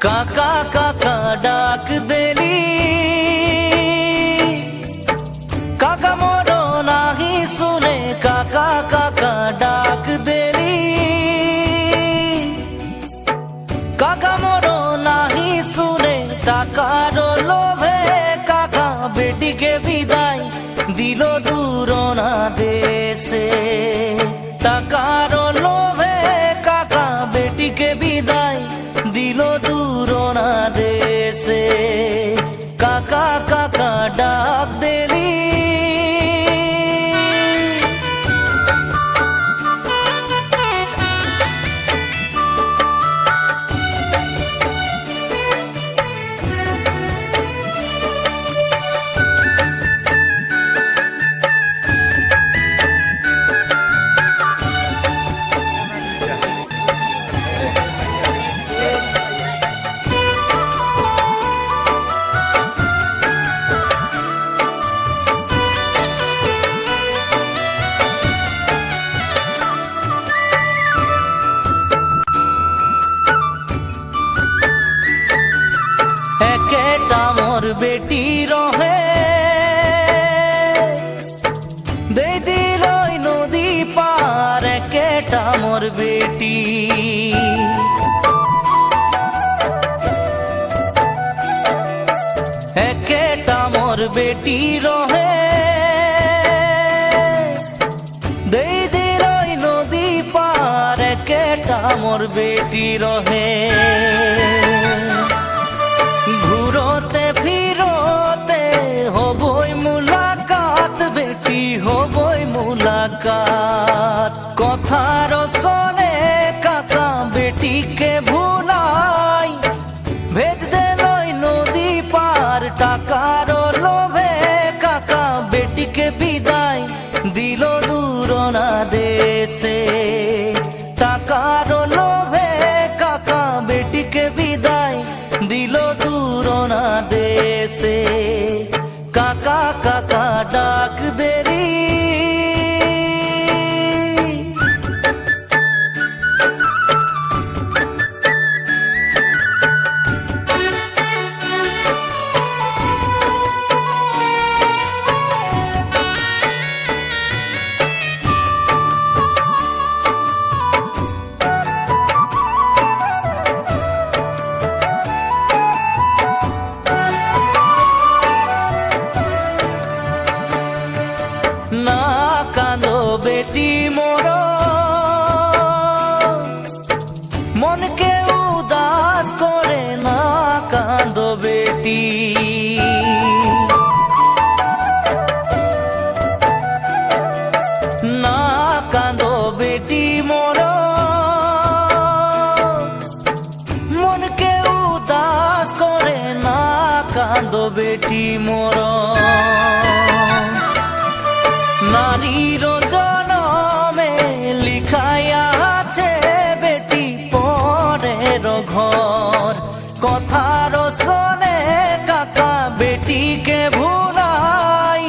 কাকা কাকা ডাক দেলি, কাকা মোর নাহি শুনে, কাকা কাকা ডাক দেলি, কাকা মোর নাহি শুনে। টাকার লোভে কাকা বেটিকে বিদায় দিল দূর না দেশে। টাকার লোভে কাকা বেটিকে বিদায় দিল দূর না দেশে। কাকা কাকা ডাক দেলি, মোর বেটি রহে দে দিল নদী পার। কেটা মোর বেটি কেটা মোর বেটি রহে দে দিল নদী পার। কেটা মোর বেটি রহে ঘুরোতে ফিরোতে হবই মুলাকাত, বেটি হবই মুলাকাত। কথার শোনে কাকা বেটিকে ভুলাই ভেজ দিল নদী পার। টাকার লোভে কাকা বেটিকে বিদায় দিল দূর না দেশে। টাকার লোভে কাকা বেটিকে বিদায় দিল দূর না দেশে। কাকা কাকা ডাক দেলি, না কাঁদো বেটি মোর মনকে উদাস করে। না কাঁদো বেটি, না কাঁদো বেটি মোর মনকে উদাস করে। না কাঁদো বেটি মোর নারীর জনমে লিখাইয়া আছে বেটি পরের ঘর। কথার শোনে কাকা বেটিকে ভুলাই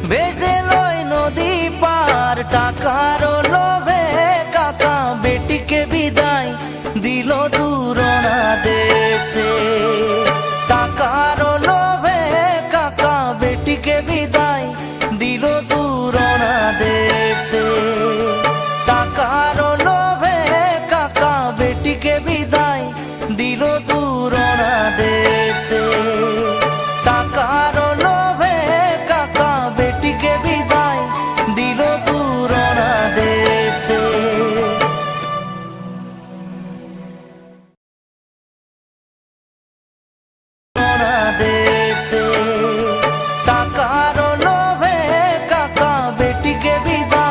ভেজ দিল নদী পার। টাকার লোভে কাকা বেটিকে বিদায় দিল দূর না দেশে। টাকার লোভে কাকা বেটিকে বিদায় দিল দূর না দেশে। টাকার লোভে কাকা বেটিকে বিদায় দিল দূর না দেশে। টাকার লোভে কাকা বেটিকে বিদায় দিল দূর না দেশে। দেশে টাকার লোভে কাকা বেটিকে বিদায়